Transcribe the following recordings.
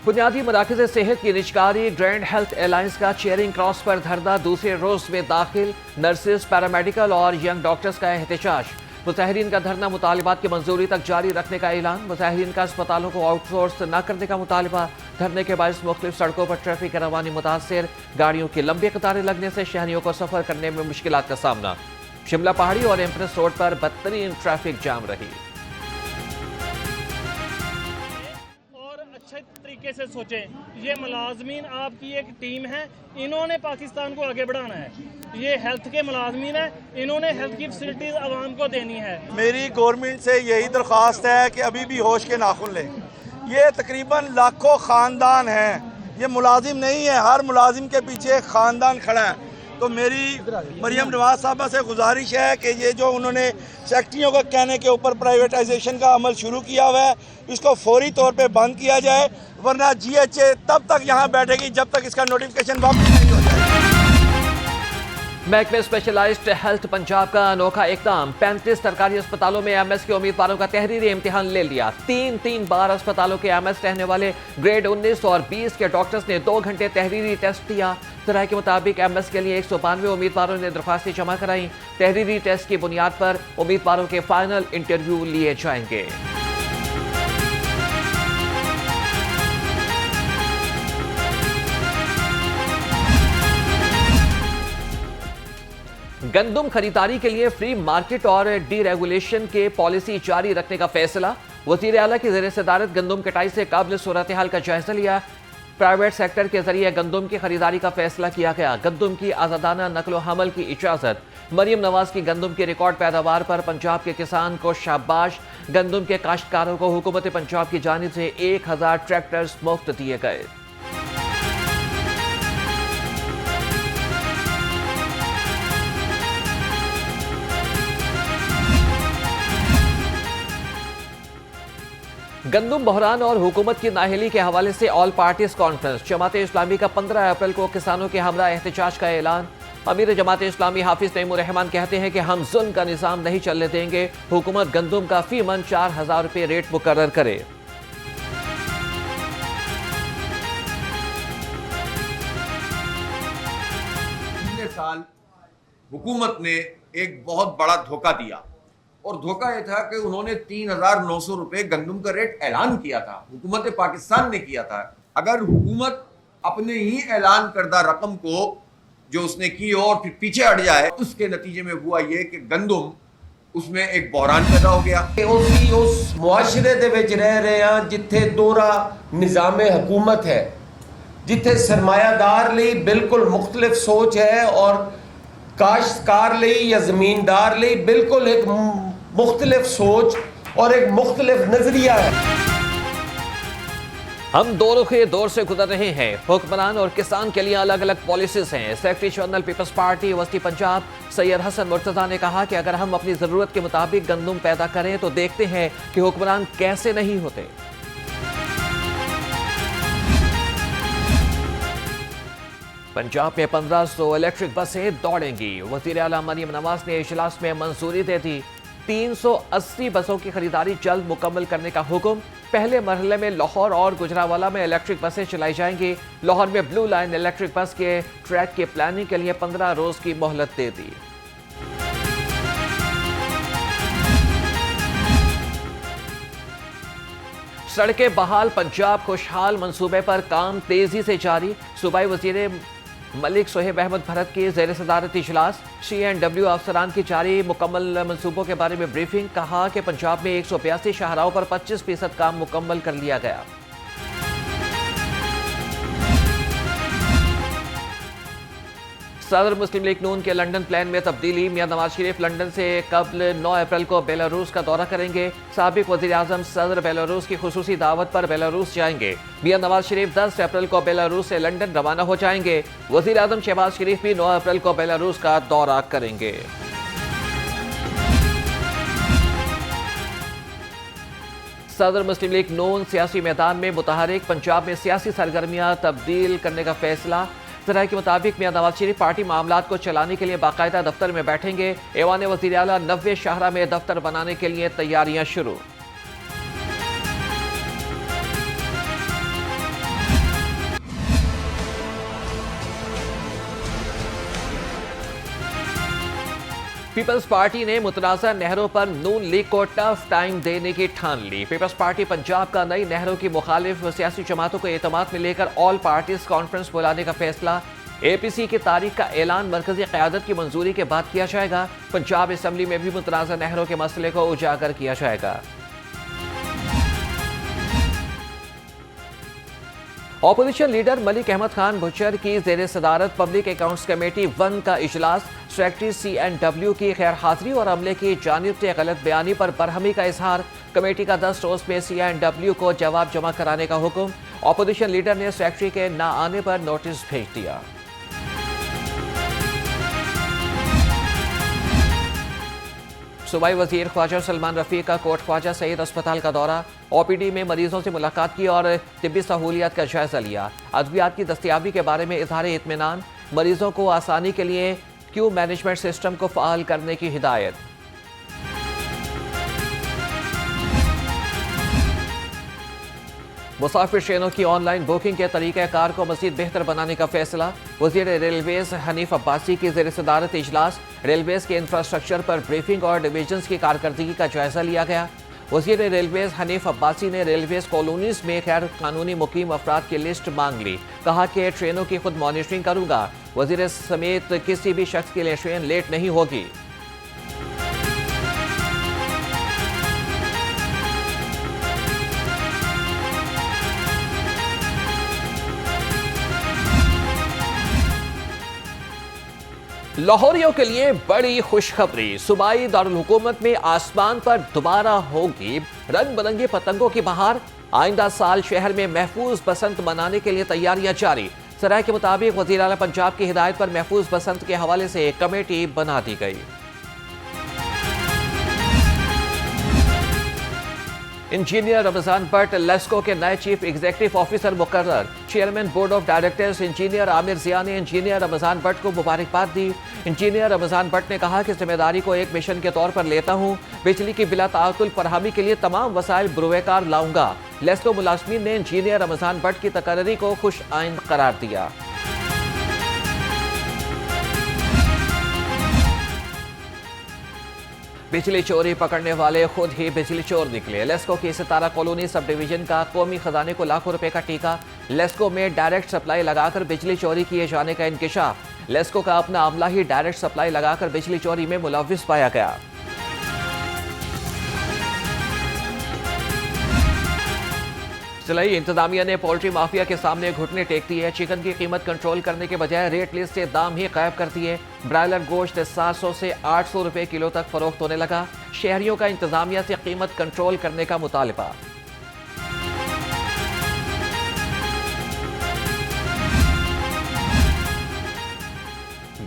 बुनियादी मराकज़ सेहत की निजकारी ग्रैंड हेल्थ एलायंस का चेयरिंग क्रॉस पर धरना दूसरे रोज में दाखिल। नर्सेज, पैरामेडिकल और यंग डॉक्टर्स का एहतजाज। मुजाहिरीन का धरना मुतालिबात की मंजूरी तक जारी रखने का ऐलान। मुजाहिरीन का अस्पतालों को आउटसोर्स न करने का मुतालबा। धरने के बायस मुख्तलिफ सड़कों पर ट्रैफिक रवानी मुतासर। गाड़ियों की लंबी कतारें लगने से शहरियों को सफर करने में मुश्किलात का सामना। शिमला पहाड़ी और एम्प्रेस रोड पर बदतरीन ट्रैफिक जाम रही। अच्छे तरीके से सोचें, ये मुलाजमीन आपकी एक टीम है, इन्होंने पाकिस्तान को आगे बढ़ाना है। ये हेल्थ के मुलाजमीन है, इन्होंने हेल्थ की फैसिलिटीज आवाम को देनी है। मेरी गवर्नमेंट से यही दरख्वास्त है कि अभी भी होश के नाखुन लें। ये तकरीबन लाखों ख़ानदान हैं, ये मुलाजिम नहीं है, हर मुलाजिम के पीछे एक ख़ानदान खड़ा है। तो मेरी मरियम नवाज साहबा से गुजारिश है कि ये जो उन्होंने सेक्रेटरियों के कहने के ऊपर प्राइवेटाइजेशन का अमल शुरू किया हुआ है, इसको फौरी तौर पे बंद किया जाए, वरना GHA तब तक यहाँ बैठेगी जब तक इसका नोटिफिकेशन वापस नहीं हो जाए। महकमे स्पेशलाइज्ड हेल्थ पंजाब का अनोखा इकदाम। 35 सरकारी अस्पतालों में MS के उम्मीदवारों का तहरीरी इम्तिहान ले लिया। 3 बार अस्पतालों के MS रहने वाले ग्रेड 19 और 20 के डॉक्टर्स ने 2 घंटे तहरीरी टेस्ट दिया। जराये के मुताबिक MS के लिए 192 उम्मीदवारों ने दरख्वास्तें जमा कराई। तहरीरी टेस्ट की बुनियाद पर उम्मीदवारों के फाइनल इंटरव्यू लिए जाएंगे। गंदुम खरीदारी के लिए फ्री मार्केट और डीरेगुलेशन के पॉलिसी जारी रखने का फैसला। वजीर आला की ज़ेर सदारत गंदुम कटाई से काबिल सूरत हाल का जायजा लिया। प्राइवेट सेक्टर के जरिए गंदुम की खरीदारी का फैसला किया गया। गंदुम की आज़ादाना नकलो हमल की इजाज़त। मरियम नवाज की गंदुम की रिकॉर्ड पैदावार पर पंजाब के किसान को शाबाश। गंदुम के काश्तकारों को हुकूमत पंजाब की जानिब से 1000 ट्रैक्टर्स मुफ्त दिए गए। गंदुम बहरान और हुकूमत की नाअहली के हवाले से all parties conference. Jamaat Islami का 15 अप्रैल को किसानों के हमरा एहतजाज का ऐलान। अमीर जमात इस्लामी हाफिज तैमूर रहमान कहते हैं कि हम जुल्म का निज़ाम नहीं चलने देंगे। हुकूमत गंदुम का फी मन 4000 रुपये रेट मुकर्रर करे। पिछले साल हुकूमत ने एक बहुत बड़ा धोखा दिया और धोखा यह था कि उन्होंने 3900 रुपये गंदम का रेट ऐलान किया था। हुकूमत पाकिस्तान ने किया था। अगर हुकूमत अपने ही ऐलान करदा रकम को जो उसने की और फिर पीछे हट जाए, उसके नतीजे में हुआ ये कि गंदम उसमें एक बहरान पैदा हो गया। उस मुआशरे दे विच रह रहे हैं जिथे दोहरा निज़ाम हुकूमत है, जिथे सरमायादार लिए बिल्कुल मुख्तलिफ सोच है और काश्तकार लिए या जमींदार लिए बिल्कुल एक मुख्तलिफ सोच और एक मुख्तलिफ नजरिया है। हम दोनों के दौर से गुजर रहे हैं। हुक्मरान और किसान के लिए अलग अलग पॉलिसीज हैं। Secretary general People's Party University Punjab Syed Hasan Murtaza ने कहा कि अगर हम अपनी जरूरत के मुताबिक गंदम पैदा करें तो देखते हैं कि हुक्मरान कैसे नहीं होते। पंजाब में 1500 इलेक्ट्रिक बसें दौड़ेंगी। वज़ीर आला मरियम नवाज ने इजलास में मंजूरी दे दी। 380 बसों की खरीदारी जल्द मुकम्मल करने का हुक्म। पहले मरहले में लाहौर और गुजरावाला में इलेक्ट्रिक बसें चलाई जाएंगी। लाहौर में ब्लू लाइन इलेक्ट्रिक बस के ट्रैक की प्लानिंग के लिए 15 रोज की मोहलत दे दी। सड़कें बहाल, पंजाब खुशहाल मंसूबे पर काम तेजी से जारी। सूबाई वजीर मलिक सोहेब अहमद भरत की ज़ेर सदारत इजलास। CNW अफसरान की जारी मुकम्मल मंसूबों के बारे में ब्रीफिंग। कहा कि पंजाब में 182 शाहराहों पर 25% काम मुकम्मल कर लिया गया। सदर मुस्लिम लीग नून के लंदन प्लान में तब्दीली। मियां नवाज शरीफ लंदन से कबल 9 अप्रैल को बेलारूस का दौरा करेंगे। साबिक वज़ीर आज़म सदर बेलारूस की खुसूसी दावत पर बेलारूस जाएंगे। मियां नवाज शरीफ 10 अप्रैल को बेलारूस से लंदन रवाना हो जाएंगे। वज़ीर आज़म शहबाज शरीफ भी 9 अप्रैल को बेलारूस का दौरा करेंगे। सदर मुस्लिम लीग नून सियासी मैदान में मुतहरिक। पंजाब में सियासी सरगर्मियां तब्दील करने का फैसला। ज़राए के मुताबिक मियां नवाज शरीफ पार्टी मामलात को चलाने के लिए बाकायदा दफ्तर में बैठेंगे। ऐवान वज़ीर आला 90 शाहरा में दफ्तर बनाने के लिए तैयारियां शुरू। पीपल्स पार्टी ने मुतनाज़ा नहरों पर नून लीग को टफ टाइम देने की ठान ली। पीपल्स पार्टी पंजाब का नई नहरों की मुखालिफ सियासी जमातों को एतमाद में लेकर ऑल पार्टीज कॉन्फ्रेंस बुलाने का फैसला। APC की तारीख का ऐलान मरकजी क़यादत की मंजूरी के बाद किया जाएगा। पंजाब असम्बली में भी मुतनाज़ा नहरों के मसले को उजागर किया जाएगा। ऑपोजिशन लीडर मलिक अहमद खान भुच्चर की जेर सदारत पब्लिक अकाउंट्स कमेटी 1 का इजलास। सेक्रेटरी CNW की गैर हाजिरी और अमले की जानिब से गलत बयानी पर बरहमी का इजहार। कमेटी का 10 रोज में CNW को जवाब जमा कराने का हुक्म। ऑपोजिशन लीडर ने सेक्रेटरी के ना आने पर नोटिस भेज दिया। सूबाई वजीर ख्वाजा सलमान रफीक का कोट ख्वाजा सईद अस्पताल का दौरा। OPD में मरीजों से मुलाकात की और तिब्बी सहूलियात का जायजा लिया। अद्वियात की दस्तियाबी के बारे में इजहार इत्मीनान। मरीजों को आसानी के लिए क्यू मैनेजमेंट सिस्टम को फ़ाल करने की हिदायत। मुसाफिर ट्रेनों की ऑनलाइन बुकिंग के तरीक़ाकार को मज़ीद बेहतर बनाने का फैसला। वज़ीर रेलवेज़ हनीफ अब्बासी की ज़ेर सदारत इजलास। रेलवेज़ के इंफ्रास्ट्रक्चर पर ब्रीफिंग और डिवीजन्स की कारकर्दगी का जायजा लिया गया। वज़ीर रेलवेज़ हनीफ अब्बासी ने रेलवेज़ कॉलोनीज़ में गैर कानूनी मुकीम अफराद की लिस्ट मांग ली। कहा कि ट्रेनों की खुद मॉनिटरिंग करूंगा। वज़ीर समेत किसी भी शख्स के लिए ट्रेन लेट नहीं होगी। लाहौरियों के लिए बड़ी खुशखबरी। सूबाई दारुल हुकूमत में आसमान पर दोबारा होगी रंग बिरंगी पतंगों की बहार। आइंदा साल शहर में महफूज बसंत मनाने के लिए तैयारियां जारी। सराय के मुताबिक वज़ीर आला पंजाब की हिदायत पर महफूज बसंत के हवाले से एक कमेटी बना दी गई। इंजीनियर रमजान भट्ट लेस्को के नए चीफ एग्जीक्यूटिव ऑफिसर मुकर्रर। Chairman board of directors engineer Aamir Zia ने इंजीनियर रमजान भट्ट को मुबारकबाद दी। इंजीनियर रमजान भट्ट ने कहा कि जिम्मेदारी को एक मिशन के तौर पर लेता हूं। बिजली की बिला ताअतुल फरहमी के लिए तमाम वसाइल बुरवेकार लाऊंगा। लेस्को मुलाजमीन ने इंजीनियर रमजान भट्ट की तकर्री को खुश आइंद करार दिया। बिजली चोरी पकड़ने वाले खुद ही बिजली चोर निकले। लेस्को की सितारा कॉलोनी सब डिवीजन का कौमी खजाने को लाखों रुपए का टीका। लेस्को में डायरेक्ट सप्लाई लगाकर बिजली चोरी किए जाने का इंकिशाफ। लेस्को का अपना अमला ही डायरेक्ट सप्लाई लगाकर बिजली चोरी में मुलव्विस पाया गया। जिलाई इंतजामिया ने पोल्ट्री माफिया के सामने घुटने टेक दिए। चिकन की कीमत कंट्रोल करने के बजाय रेट लिस्ट से दाम ही गायब कर दिए। ब्रायलर गोश्त 700 से 800 रुपए किलो तक फरोख्त होने लगा। शहरियों का इंतजामिया से कीमत कंट्रोल करने का मुतालबा।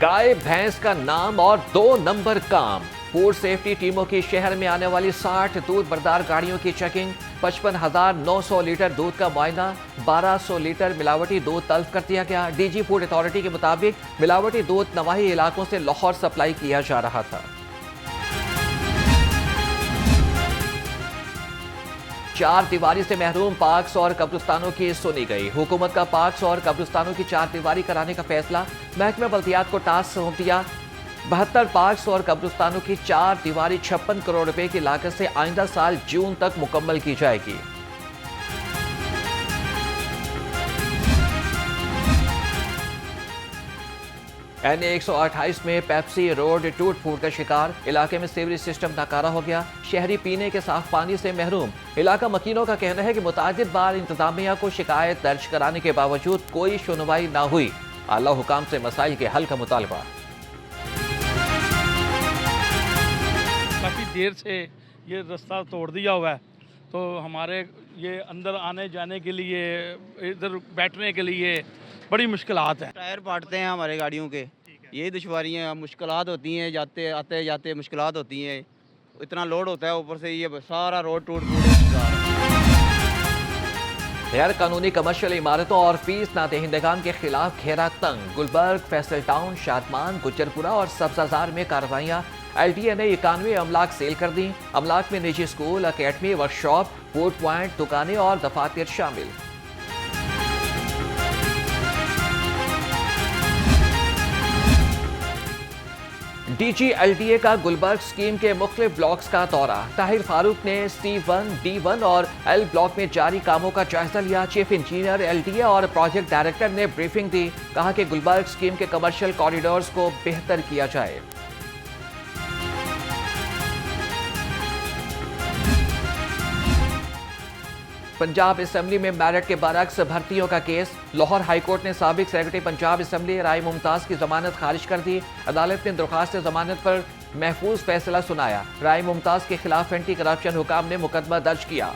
गाय भैंस का नाम और 2 नंबर काम। फूड सेफ्टी टीमों की शहर में आने वाली 60 दूध बरदार गाड़ियों की चेकिंग। 55,900 लीटर दूध का मुआयना। 1200 लीटर मिलावटी दूध तल्फ कर दिया गया। DG फूड अथॉरिटी के मुताबिक मिलावटी दूध नवाही इलाकों से लाहौर सप्लाई किया जा रहा था। चार दीवारी से महरूम पार्क्स और कब्रिस्तानों की सुनी गई। हुकूमत का पार्क्स और कब्रिस्तानों की 4 दीवारी कराने का फैसला। महकमे बल्दियात को टास्क सौंप दिया। 72 पार्क्स और कब्रिस्तानों की 4 दीवारी 56 करोड़ रुपए की लागत से आइंदा साल जून तक मुकम्मल की जाएगी। NA 128 में पेप्सी रोड टूट फूट का शिकार। इलाके में सीवरेज सिस्टम नाकारा हो गया। शहरी पीने के साफ पानी से महरूम। इलाका मकीनों का कहना है कि मुतादिद बार इंतजामिया को शिकायत दर्ज कराने के बावजूद कोई सुनवाई ना हुई। आला हुकाम से मसाइल के हल का मुतालबा। काफ़ी देर से ये रास्ता तोड़ दिया हुआ है, तो हमारे ये अंदर आने जाने के लिए, इधर बैठने के लिए बड़ी मुश्किलात है। टायर फाटते हैं हमारे गाड़ियों के, यही दुश्वारियाँ मुश्किलात होती हैं। आते जाते मुश्किलात होती हैं। इतना लोड होता है, ऊपर से ये सारा रोड टूट फूट चुका है। गैर कानूनी कमर्शियल इमारतों और फीस ना दहिंदगान के खिलाफ घेरा तंग। गुलबर्ग, फैसल टाउन, शादमान, गुज्जरपुरा और सब्जाजार में कार्रवाइयाँ। LTA ने 91 अमलाक सेल कर दी। अमलाक में निजी school, academy, workshop, food point, दुकानें और दफातर शामिल। DGLTA का गुलबर्ग स्कीम के मुख्तलिफ ब्लॉक्स का दौरा। ताहिर फारूक ने C1, D1 और L ब्लॉक में जारी कामों का जायजा लिया। चीफ इंजीनियर LTA और प्रोजेक्ट डायरेक्टर ने ब्रीफिंग दी। कहा कि गुलबर्ग स्कीम के कमर्शियल कॉरिडोर्स को बेहतर किया जाए। पंजाब असेंबली में मेरिट के बरअक्स भर्तियों का केस। लाहौर हाईकोर्ट ने साबिक सेक्रेटरी पंजाब असेंबली राय मुमताज की जमानत खारिज कर दी। अदालत ने दरख्वास्त जमानत पर महफूज फैसला सुनाया। राय मुमताज के खिलाफ एंटी करप्शन हुकाम ने मुकदमा दर्ज किया।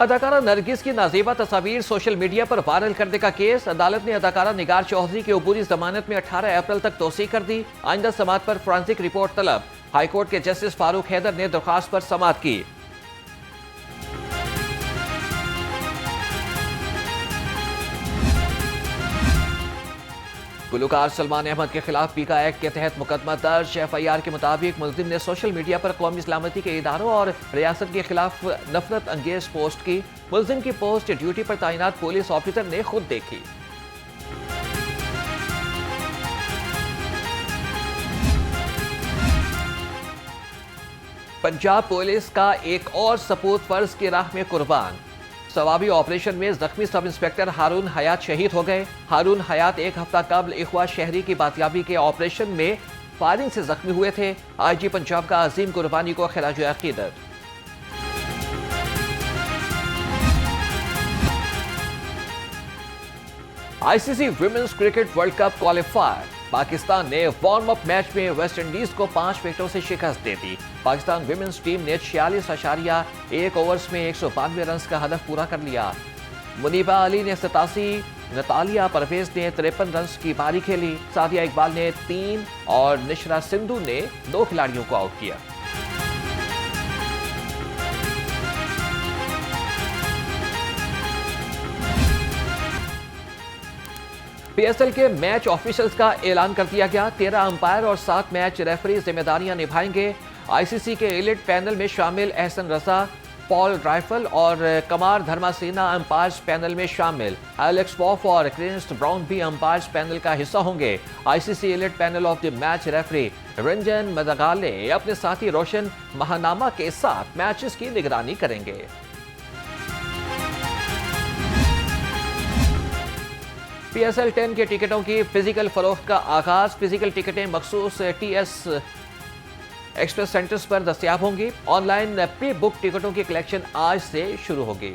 अदाकारा नरगिस की नाजेबा तस्वीर सोशल मीडिया पर वायरल करने का केस। अदालत ने अदाकारा निगार चौधरी की अबूरी जमानत में 18 अप्रैल तक तोसी कर दी। आइंदा समाअत पर फोरेंसिक रिपोर्ट तलब। हाईकोर्ट के जस्टिस फारूक हैदर ने दरख्वास्त पर समाअत की। गुलकार सलमान अहमद के खिलाफ पीका एक्ट के तहत मुकदमा दर्ज। FIR के मुताबिक मुलजिम ने सोशल मीडिया पर कौमी सलामती के इदारों और रियासत के खिलाफ नफरत अंगेज पोस्ट की। मुलजिम की पोस्ट ड्यूटी पर तैनात पुलिस ऑफिसर ने खुद देखी। पंजाब पुलिस का एक और सपूत फर्ज की राह में कुर्बान। सवाबी ऑपरेशन में जख्मी सब इंस्पेक्टर हारून हयात शहीद हो गए। हारून हयात एक हफ्ता कबल इख्वा शहरी की बातियाबी के ऑपरेशन में फायरिंग से जख्मी हुए थे। IG पंजाब का अजीम कुर्बानी को खिराज अकीदत। ICC women's cricket world cup qualifier. Pakistan ने वार्म अप मैच में वेस्ट इंडीज को 5 विकेटों से शिकस्त दे दी। पाकिस्तान विमेंस टीम ने 46.1 ओवर्स में 192 रन का हदफ पूरा कर लिया। मुनीबा अली ने 87, नतालिया परवेज ने 53 रन की पारी खेली। सादिया इकबाल ने 3 और निशरा सिंधु ने 2 खिलाड़ियों को आउट किया। PSL के मैच ऑफिशियल्स का ऐलान कर दिया गया। 13 अंपायर और 7 मैच रेफरी जिम्मेदारियां निभाएंगे। ICC के एलिट पैनल में शामिल एहसन रजा, पॉल राइफल और कमार धर्मासेना अंपायर्स पैनल में शामिल। एलेक्स वॉफ और क्रिस्ट ब्राउन भी अंपायर्स पैनल का हिस्सा होंगे। ICC elite panel of the match referee Ranjan Madugalle अपने साथी रोशन महानामा के साथ मैचेस की निगरानी करेंगे। PSL 10 के टिकटों की फिजिकल फरोख्त का आगाज। फिजिकल टिकटें मखसूस TS एक्सप्रेस सेंटर्स पर दस्तयाब होंगी। ऑनलाइन प्री बुक टिकटों की कलेक्शन आज से शुरू होगी।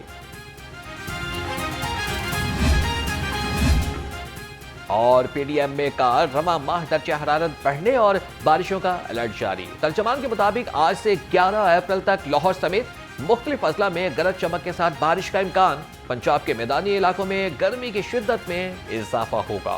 और PDM का रवा माह दर्जा हरारत बढ़ने और बारिशों का अलर्ट जारी। तर्जमान के मुताबिक आज से 11 अप्रैल तक लाहौर समेत मुख्तलिफ अजला में गरज चमक के साथ बारिश का इम्कान। पंजाब के मैदानी इलाकों में गर्मी की शिद्दत में इजाफा होगा।